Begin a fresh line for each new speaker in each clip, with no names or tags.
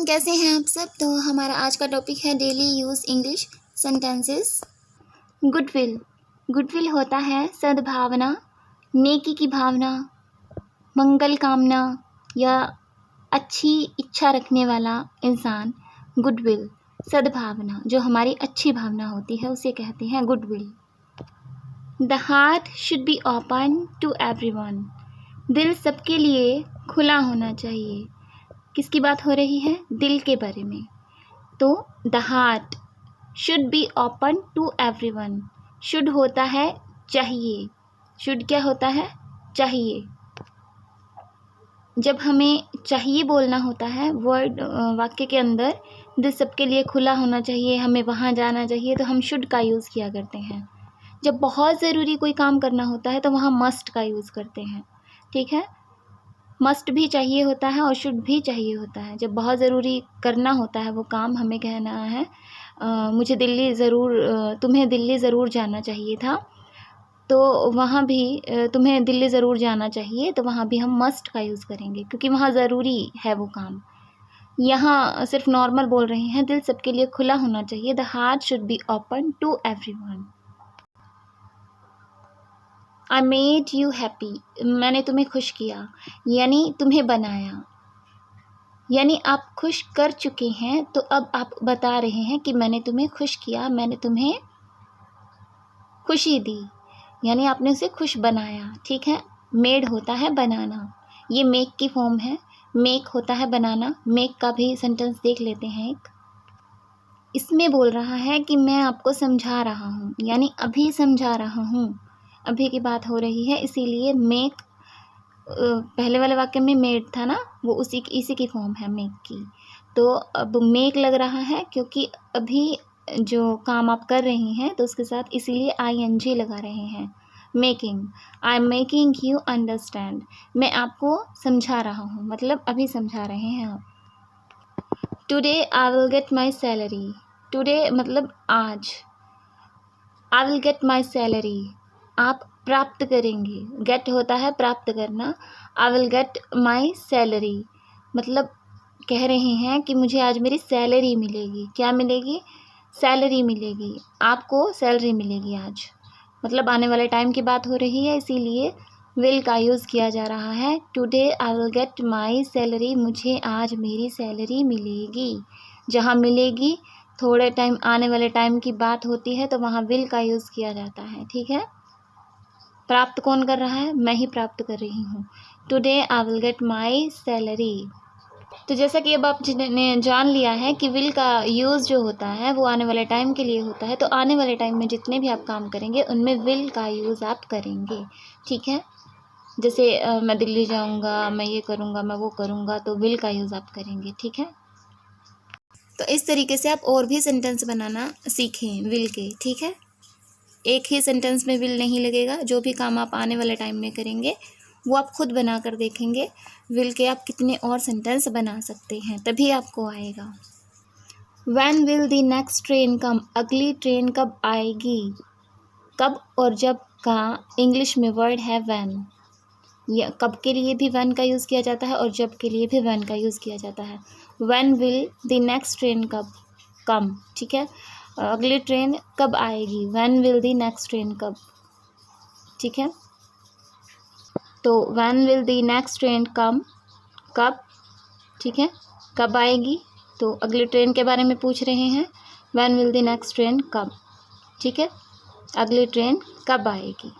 कैसे हैं आप सब। तो हमारा आज का टॉपिक है daily use English sentences. Goodwill. Goodwill होता है सद्भावना, नेकी की भावना, मंगल कामना या अच्छी इच्छा रखने वाला इंसान। गुडविल सद्भावना, जो हमारी अच्छी भावना होती है उसे कहते हैं goodwill. The heart should be open to everyone. दिल सबके लिए खुला होना चाहिए। किसकी बात हो रही है? दिल के बारे में। तो the heart should be open to everyone. Should होता है चाहिए। शुड क्या होता है? चाहिए। जब हमें चाहिए बोलना होता है वर्ड वाक्य के अंदर, दिल सबके लिए खुला होना चाहिए, हमें वहाँ जाना चाहिए, तो हम शुड का यूज़ किया करते हैं। जब बहुत ज़रूरी कोई काम करना होता है तो वहाँ मस्ट का यूज़ करते हैं। ठीक है, मस्ट भी चाहिए होता है और शुड भी चाहिए होता है। जब बहुत ज़रूरी करना होता है वो काम, हमें कहना है मुझे दिल्ली ज़रूर, तुम्हें दिल्ली ज़रूर जाना चाहिए था, तो वहाँ भी तुम्हें दिल्ली ज़रूर जाना चाहिए, तो वहाँ भी हम मस्ट का यूज़ करेंगे क्योंकि वहाँ ज़रूरी है वो काम। यहाँ सिर्फ नॉर्मल बोल रहे हैं, दिल सबके लिए खुला होना चाहिए। The heart should be open to everyone. I made you happy। मैंने तुम्हें खुश किया, यानी तुम्हें बनाया, यानी आप खुश कर चुके हैं, तो अब आप बता रहे हैं कि मैंने तुम्हें खुश किया, मैंने तुम्हें खुशी दी, यानी आपने उसे खुश बनाया। ठीक है, मेड होता है बनाना, ये मेक की फॉर्म है। मेक होता है बनाना। मेक का भी सेंटेंस देख लेते हैं एक। इसमें बोल रहा है कि मैं आपको समझा रहा हूँ, यानी अभी समझा रहा हूँ, अभी की बात हो रही है, इसीलिए मेक पहले वाले वाक्य में मेड था ना, वो इसी की फॉर्म है मेक की। तो अब मेक लग रहा है क्योंकि अभी जो काम आप कर रहे हैं तो उसके साथ इसीलिए ING लगा रहे हैं। Making, I am making you understand. मैं आपको समझा रहा हूँ, मतलब अभी समझा रहे हैं आप। Today I will get my salary. Today मतलब आज। I will get my salary, आप प्राप्त करेंगे। गेट होता है प्राप्त करना। I will get my salary मतलब कह रहे हैं कि मुझे आज मेरी सैलरी मिलेगी। क्या मिलेगी? सैलरी मिलेगी। आपको सैलरी मिलेगी आज, मतलब आने वाले टाइम की बात हो रही है, इसीलिए विल का यूज़ किया जा रहा है। Today I will get my salary, मुझे आज मेरी सैलरी मिलेगी। जहाँ मिलेगी थोड़े टाइम आने वाले टाइम की बात होती है तो वहाँ विल का यूज़ किया जाता है। ठीक है, प्राप्त कौन कर रहा है? मैं ही प्राप्त कर रही हूँ। Today I will get my salary. तो जैसा कि अब आप जिन्होंने जान लिया है कि विल का यूज़ जो होता है वो आने वाले टाइम के लिए होता है, तो आने वाले टाइम में जितने भी आप काम करेंगे उनमें विल का यूज़ आप करेंगे। ठीक है, जैसे मैं दिल्ली जाऊँगा, मैं ये करूँगा, मैं वो करूँगा, तो विल का यूज़ आप करेंगे। ठीक है, तो इस तरीके से आप और भी सेंटेंस बनाना सीखें विल के। ठीक है, एक ही सेंटेंस में विल नहीं लगेगा। जो भी काम आप आने वाले टाइम में करेंगे वो आप खुद बना कर देखेंगे, विल के आप कितने और सेंटेंस बना सकते हैं, तभी आपको आएगा। When will the next train come? अगली ट्रेन कब आएगी? कब और जब का इंग्लिश में वर्ड है when। या कब के लिए भी when का यूज़ किया जाता है और जब के लिए भी when का यूज़ किया जाता है। When will the next train कब come? ठीक है, अगली ट्रेन कब आएगी? When will the next train कब। ठीक है, तो when will the next train come, कब। ठीक है, कब आएगी, तो अगली ट्रेन के बारे में पूछ रहे हैं। when will the next train come। ठीक है, अगली ट्रेन कब आएगी,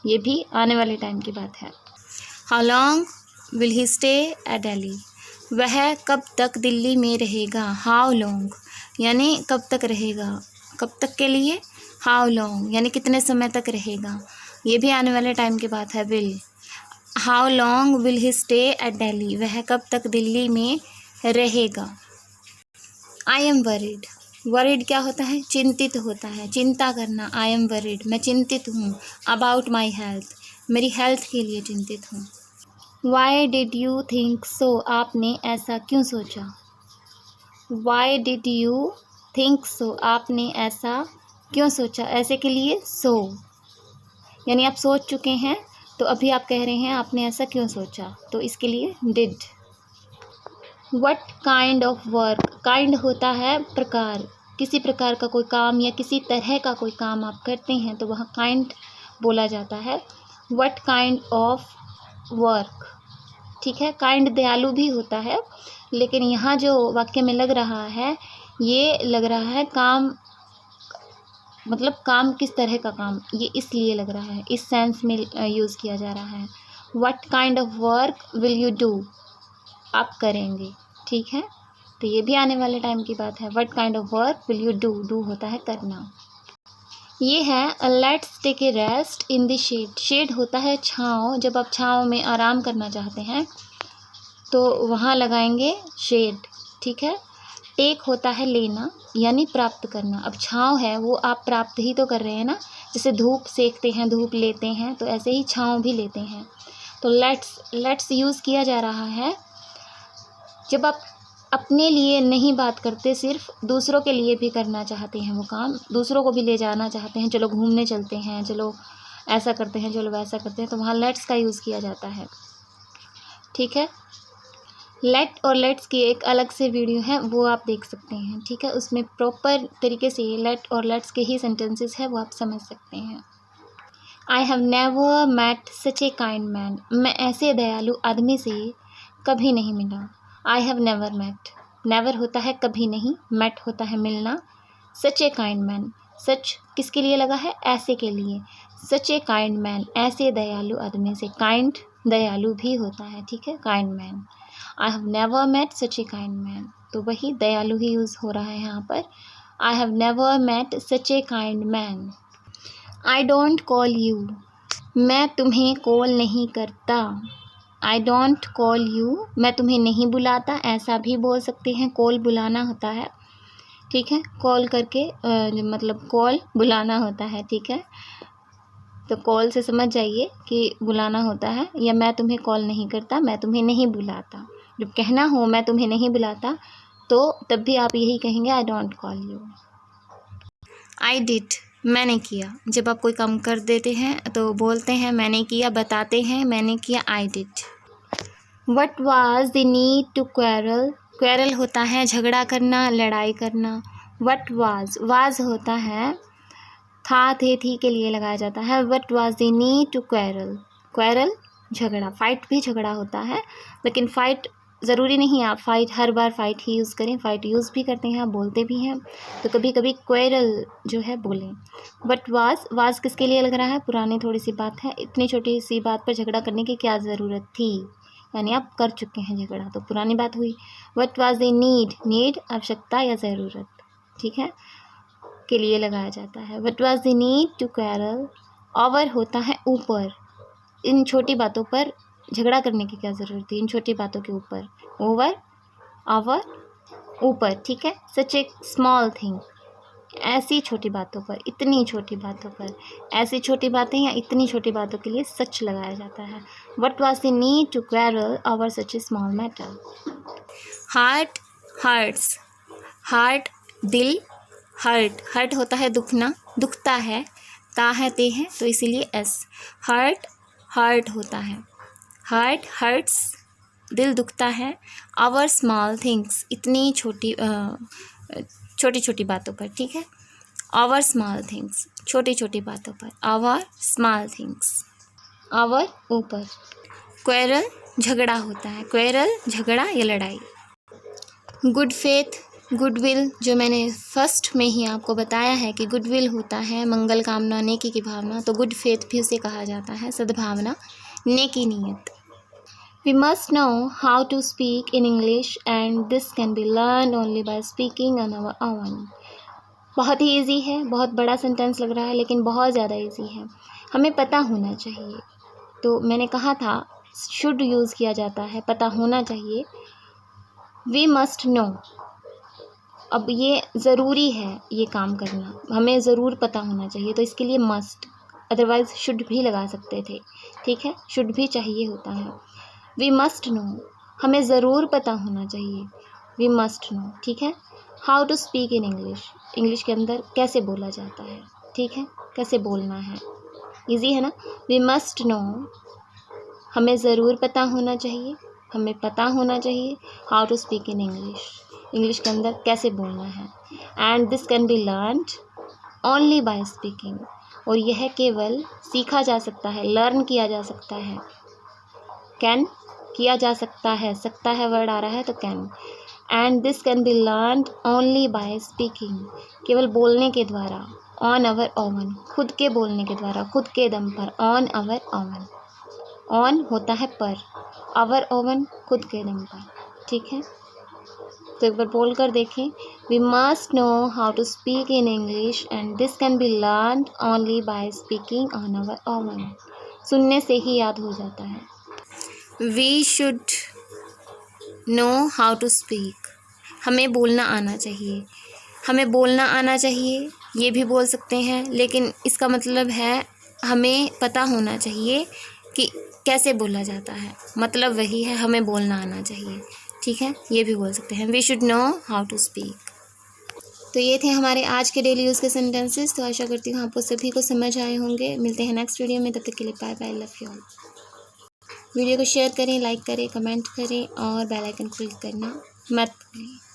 ये भी आने वाले टाइम की बात है। how long will he stay at Delhi। वह कब तक दिल्ली में रहेगा। how long यानी कब तक रहेगा, कब तक के लिए how long यानी कितने समय तक रहेगा, ये भी आने वाले टाइम की बात है। Will, how long will he stay at Delhi, वह कब तक दिल्ली में रहेगा। I am worried। worried क्या होता है? चिंतित होता है, चिंता करना। I am worried, मैं चिंतित हूँ। about my health, मेरी हेल्थ के लिए चिंतित हूँ। Why did you think so, आपने ऐसा क्यों सोचा। Why did you think so, आपने ऐसा क्यों सोचा। ऐसे के लिए so, यानी आप सोच चुके हैं, तो अभी आप कह रहे हैं आपने ऐसा क्यों सोचा, तो इसके लिए did। What kind of work, kind होता है प्रकार, किसी प्रकार का कोई काम या किसी तरह का कोई काम आप करते हैं तो वह काइंड बोला जाता है। व्हाट काइंड ऑफ वर्क, ठीक है। काइंड दयालु भी होता है, लेकिन यहाँ जो वाक्य में लग रहा है ये लग रहा है काम, मतलब काम किस तरह का काम, ये इसलिए लग रहा है, इस सेंस में यूज़ किया जा रहा है। What kind of work will you do, आप करेंगे, ठीक है। तो ये भी आने वाले टाइम की बात है। What kind of work will you do, do होता है करना। ये है let's take a rest in the shade, shade होता है छाँव, जब आप छाँव में आराम करना चाहते हैं तो वहाँ लगाएंगे शेड, ठीक है। टेक होता है लेना यानी प्राप्त करना, अब छाँव है वो आप प्राप्त ही तो कर रहे हैं ना, जैसे धूप सेकते हैं, धूप लेते हैं, तो ऐसे ही छाँव भी लेते हैं। तो लेट्स यूज़ किया जा रहा है जब आप अपने लिए नहीं बात करते, सिर्फ दूसरों के लिए भी करना चाहते हैं वो काम, दूसरों को भी ले जाना चाहते हैं, चलो घूमने चलते हैं, चलो ऐसा करते हैं, चलो वैसा करते हैं, तो वहाँ लेट्स का यूज़ किया जाता है, ठीक है। लेट और लेट्स की एक अलग से वीडियो है, वो आप देख सकते हैं, ठीक है। उसमें प्रॉपर तरीके से लेट और लेट्स के ही सेंटेंसेस है, वो आप समझ सकते हैं। I have never met such a kind man, मैं ऐसे दयालु आदमी से कभी नहीं मिला। I have never met, never होता है कभी नहीं, मेट होता है मिलना। सच ए काइंड मैन, सच किसके लिए लगा है, ऐसे के लिए। सच ए काइंड मैन, ऐसे दयालु आदमी से, काइंड दयालु भी होता है, ठीक है, kind man. I have never met such a kind man, तो वही दयालु ही यूज़ हो रहा है यहाँ पर। I have never met such a kind man. I don't call you, मैं तुम्हें कॉल नहीं करता। आई डोंट कॉल यू, मैं तुम्हें नहीं बुलाता, ऐसा भी बोल सकते हैं, कॉल बुलाना होता है, ठीक है। कॉल करके मतलब कॉल बुलाना होता है, ठीक है। तो कॉल से समझ जाइए कि बुलाना होता है, या मैं तुम्हें कॉल नहीं करता, मैं तुम्हें नहीं बुलाता। जब कहना हो मैं तुम्हें नहीं बुलाता तो तब भी आप यही कहेंगे आई don't call you. I did, मैंने किया, जब आप कोई काम कर देते हैं तो बोलते हैं मैंने किया, बताते हैं मैंने किया, I did. What was the need to quarrel, quarrel होता है झगड़ा करना, लड़ाई करना। व्हाट वाज होता है था, थे, थी के लिए लगाया जाता है। What was the need to quarrel, quarrel झगड़ा, फाइट भी झगड़ा होता है, लेकिन फाइट ज़रूरी नहीं आप फाइट हर बार फाइट ही यूज़ करें, फाइट यूज़ भी करते हैं, आप बोलते भी हैं, तो कभी कभी क्वेरल जो है बोलें। बट वाज किसके लिए लग रहा है, पुरानी थोड़ी सी बात है, इतनी छोटी सी बात पर झगड़ा करने की क्या ज़रूरत थी, यानी आप कर चुके हैं झगड़ा, तो पुरानी बात हुई। What was the need, need आवश्यकता या ज़रूरत, ठीक है, के लिए लगाया जाता है। What was the need to quarrel. Over होता है ऊपर, इन छोटी बातों पर झगड़ा करने की क्या ज़रूरत थी, इन छोटी बातों के ऊपर। ओवर, ओवर, ऊपर, ठीक है। सच ए स्मॉल थिंग, ऐसी छोटी बातों पर, इतनी छोटी बातों पर, ऐसी छोटी बातें या इतनी छोटी बातों के लिए सच लगाया जाता है। What was the need to quarrel over such a small matter. Heart, hurts, heart दिल, हर्ट, हर्ट होता है दुखना, दुखता है, ता है ते है, तो इसीलिए एस। हर्ट, हर्ट होता है, हर्ट, हर्ट्स, दिल दुखता है। आवर स्मॉल थिंग्स, इतनी छोटी छोटी छोटी बातों पर, ठीक है। आवर स्मॉल थिंग्स, छोटी छोटी बातों पर। आवर स्मॉल थिंग्स, आवर ऊपर। क्वेरल झगड़ा होता है, क्वेरल झगड़ा या लड़ाई। गुड फेथ, गुडविल, जो मैंने फर्स्ट में ही आपको बताया है कि गुडविल होता है मंगल कामना, नेकी की भावना, तो गुड फेथ भी उसे कहा जाता है, सद्भावना, नेकी नीयत। We must know how to speak in English and this can be learned only by speaking on our own. बहुत ही ईजी है, बहुत बड़ा सेंटेंस लग रहा है लेकिन बहुत ज़्यादा ईजी है, हमें पता होना चाहिए। तो मैंने कहा था शुड यूज़ किया जाता है, पता होना चाहिए। We must know, अब ये ज़रूरी है ये काम करना, हमें ज़रूर पता होना चाहिए, तो इसके लिए मस्ट, अदरवाइज़ शुड भी लगा सकते थे, ठीक है, शुड भी चाहिए होता है। वी मस्ट नो, हमें ज़रूर पता होना चाहिए, वी मस्ट नो, ठीक है। How to speak in English, English के अंदर कैसे बोला जाता है, ठीक है, कैसे बोलना है, ईजी है ना। वी मस्ट नो, हमें ज़रूर पता होना चाहिए, हमें पता होना चाहिए how to speak in English, English के अंदर कैसे बोलना है। And this can be learned only by speaking, और यह केवल सीखा जा सकता है, लर्न किया जा सकता है। कैन किया जा सकता है वर्ड आ रहा है तो can. And this can be learned only by speaking, केवल बोलने के द्वारा। ऑन अवर ओवन, खुद के बोलने के द्वारा, खुद के दम पर। ऑन अवर ओवन, ऑन होता है पर, अवर ओवन खुद के दम पर, ठीक है। तो एक बार बोल कर देखें। We must know how to speak in English and this can be learned only by speaking on our own. सुनने से ही याद हो जाता है। We should know how to speak, हमें बोलना आना चाहिए। हमें बोलना आना चाहिए ये भी बोल सकते हैं, लेकिन इसका मतलब है हमें पता होना चाहिए कि कैसे बोला जाता है, मतलब वही है हमें बोलना आना चाहिए, ठीक है। ये भी बोल सकते हैं, we should know how to speak. तो ये थे हमारे आज के डेली यूज़ के सेंटेंसेस। तो आशा करती हूँ आपको सभी को समझ आए होंगे। मिलते हैं नेक्स्ट वीडियो में, तब तक के लिए bye bye, love you all. Video को शेयर करें, लाइक करें, कमेंट करें और बेल आइकन क्लिक करना मत भूलिए।